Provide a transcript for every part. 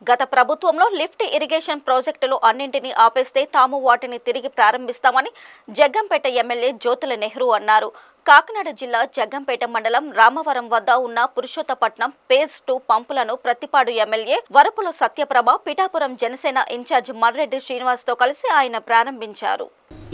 గత ప్రభుత్వంలో lift irrigation ప్రాజెక్టులు అన్నింటినీ ఆపేస్తే తాము వాటిని తిరిగి ప్రారంభిస్తామని జగ్గంపేట ఎమ్మెల్యే జ్యోతుల నెహ్రూ అన్నారు. కాకినాడ జిల్లా జగ్గంపేట మండలం రామవరం వద్ద ఉన్న పురుషోత్తపట్నం ఫేజ్ 2 పంపులను ప్రతిపాడు ఎమ్మెల్యే వరపుల సత్యప్రభ పిఠాపురం జనసేన ఇన్ఛార్జ్ మర్రెడ్డి శ్రీనివాస్తో కలిసి ఆయన ప్రారంభించారు.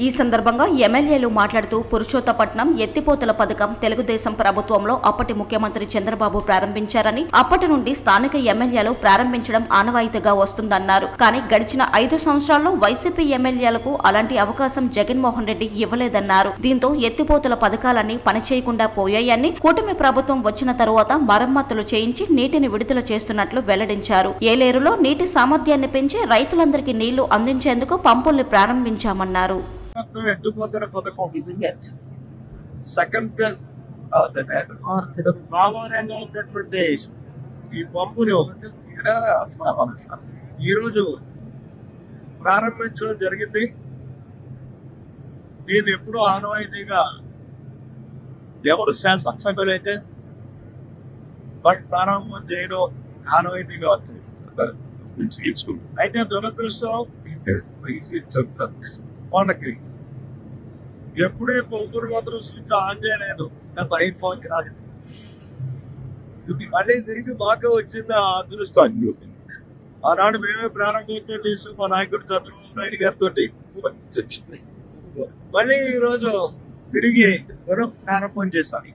ఈ సందర్భంగా ఎమ్మెల్యేలు మాట్లాడుతూ పురుషోత్తపట్నం ఎత్తిపోతల పథకం తెలుగుదేశం ప్రభుత్వంలో అప్పటి ముఖ్యమంత్రి చంద్రబాబు ప్రారంభించారని, అప్పటి నుండి స్థానిక ఎమ్మెల్యేలు ప్రారంభించడం ఆనవాయితీగా వస్తుందన్నారు. కానీ గడిచిన 5 సంవత్సరాల్లో వైసీపీ ఎమ్మెల్యేలకు అలాంటి అవకాశం జగన్మోహన్ రెడ్డి ఇవ్వలేదన్నారు. దీంతో ఎత్తిపోతల పథకాలన్నీ పనిచేయకుండా పోయాయని, కూటమి ప్రభుత్వం వచ్చిన తరువాత మరమ్మతులు చేయించి నీటిని విడుదల చేస్తున్నట్లు వెల్లడించారు. ఏలేరులో నీటి సామర్థ్యాన్ని పెంచి రైతులందరికీ నీళ్లు అందించేందుకు పంపుల్ని ప్రారంభించామన్నారు. సెకండ్ ఫేజ్ ఈ పంపును ఈరోజు ప్రారంభించడం జరిగింది. దీన్ని ఎప్పుడూ ఆనవాయితీగా ఎవరు శాసనసభ్యులు అయితే బట్ ప్రారంభం చేయడం ఆనవాయితీగా వస్తుంది. అయితే దురదృష్టం వాళ్ళకి ఎప్పుడే పొద్దురు మాత్రం స్విచ్ ఆన్ చేయలేదు. రాలేదు. మళ్ళీ తిరిగి బాగా వచ్చింది ఆ అదృష్టం. ఆనాడు మేమే ప్రారంభించే మా నాయకుడు చంద్రబాబు నాయుడు గారితో మళ్ళీ ఈరోజు తిరిగి ప్రారంభం చేశాను.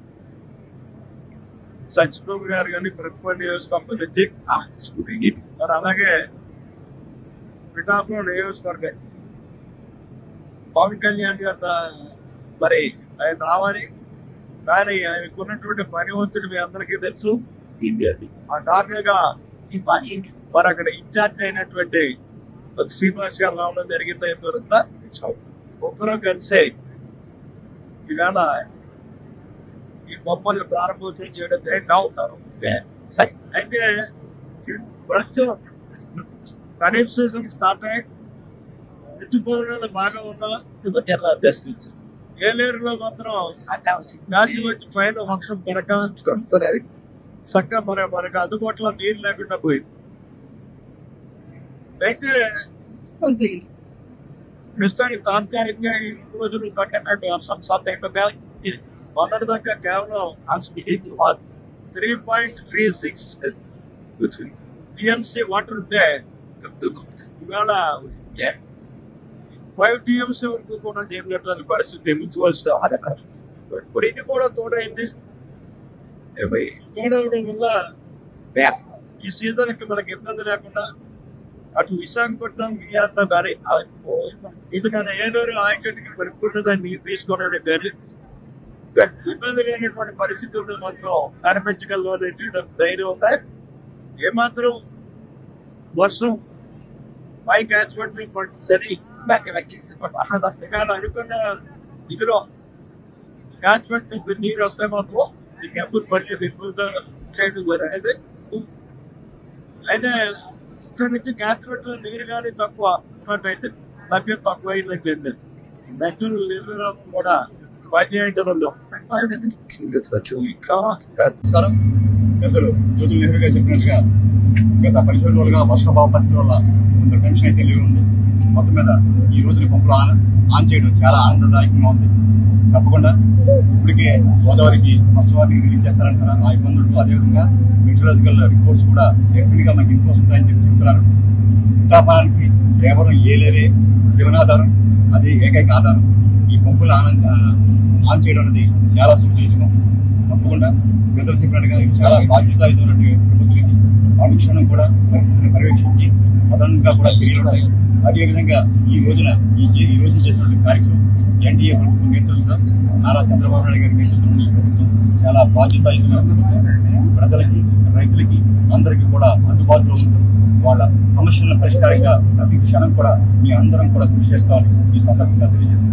సచిబాబు గారు కానీ ప్రతిపక్ష నియోజకవర్గం నుంచి మరి అలాగే పిఠాపురం నియోజకవర్గం పవన్ కళ్యాణ్ గారు మరి ఆయన రావాలి. కానీ ఆయనకున్నటువంటి పని ఒత్తిడి మీ అందరికీ తెలుసు. ఆ కారణంగా మరి అక్కడ ఇన్ఛార్జ్ అయినటువంటి శ్రీనివాస్ గారు రావడం జరిగింది. ఒక్కరూ కలిసి ఇవాళ ఈ బొమ్మలు ప్రారంభోత్సవం చేయడం అవుతారు. అయితే ప్రస్తుతం ఖరీఫ్ సీజన్ స్టార్ట్ అయ్యి ఎత్తిపోవడాలు బాగా ఉన్నా ఏలేరులో మాత్రం గాలి వచ్చి పైన వర్షం పడక చక్క మనకు అందుబాటులో నీరు లేకుండా పోయింది. అయితే ప్రస్తుతానికి తాత్కాలికంగా ఈ రోజులు కట్టినట్టు వర్షం సాధ్యంగా మొన్నటి దాకా కేవలం 3.36 టీఎంసీ వాటర్ ఉంటే ఇవాళ 5 టీఎంసీ వరకు కూడా చేయలేటువంటి పరిస్థితి ఇప్పుడు ఇది కూడా తోడైంది. తోడవడం వల్ల ఈ సీజన్కి మనకి ఇబ్బంది లేకుండా అటు విశాఖపట్నం అంతా కానీ ఎందుకంటే ఏలూరు ఆయకట్టుకి పరిపూర్ణంగా నీరు తీసుకోవడానికి కానీ ఇబ్బంది లేనటువంటి పరిస్థితుల్లో మాత్రం కనిపించగలరు ధైర్యం ఉంటాయి. ఏమాత్రం వర్షం పై క్యాచ్మెంట్ పడుతుందని అనుకున్న ఇదిలో క్యాచ్మెంట్ నీరు వస్తే మాత్రం ఎప్పుడు పడలేదు. అయితే ఇక్కడ నుంచి క్యాచ్మెంట్ నీరు కానీ తక్కువ అయితే లభ్యం తక్కువ అయినట్లేదు. నెట్టూరు నీరు కూడా పెద్దలు జ్యోతుల నెహ్రూ గారు చెప్పినట్టుగా గత 15 రోజులుగా వర్షాభావ పరిస్థితుల వల్ల కొంత టెన్షన్ అయితే లేవు ఉంది. మొత్తం మీద ఈ రోజున పంపులు ఆన్ చేయడం చాలా ఆనందదాయకంగా ఉంది. తప్పకుండా ఇప్పటికే గోదావరికి వర్షాన్ని రిలీజ్ చేస్తారంటారా ఆ ఇబ్బందులు. అదేవిధంగా మెటీరియలాజికల్ రిపోర్ట్స్ కూడా డెఫినెట్గా మనకి ఇన్ఫోర్స్ ఉంటాయని చెప్తున్నారు. పిఠాపురానికి కేవలం ఏలేరే జీవనాధారం, అది ఏకైక ఆధారం. ఈ పంపులు ఆన్ చేయడం అనేది చాలా సూచించడం. తప్పకుండా పెద్దలు చెప్పినట్టుగా చాలా బాధ్యతాయుతమైనటువంటి ప్రభుత్వానికి అనుక్షణం కూడా పరిస్థితిని పర్యవేక్షించి అదనంగా కూడా చర్యలు ఉంటాయి. అదేవిధంగా ఈ రోజు చేసినటువంటి కార్యక్రమం ఎన్డీఏ ప్రభుత్వం నేతృత్వంలో నారా చంద్రబాబు నాయుడు గారి నేతృత్వంలో ఈ ప్రభుత్వం చాలా బాధ్యతాయుతమైన ప్రభుత్వం. ప్రజలకి రైతులకి అందరికీ కూడా అందుబాటులో ఉంటూ వాళ్ళ సమస్యల పరిష్కారంగా ప్రతి క్షణం కూడా మీ అందరం కూడా కృషి చేస్తామని ఈ సందర్భంగా తెలియజేస్తున్నాం.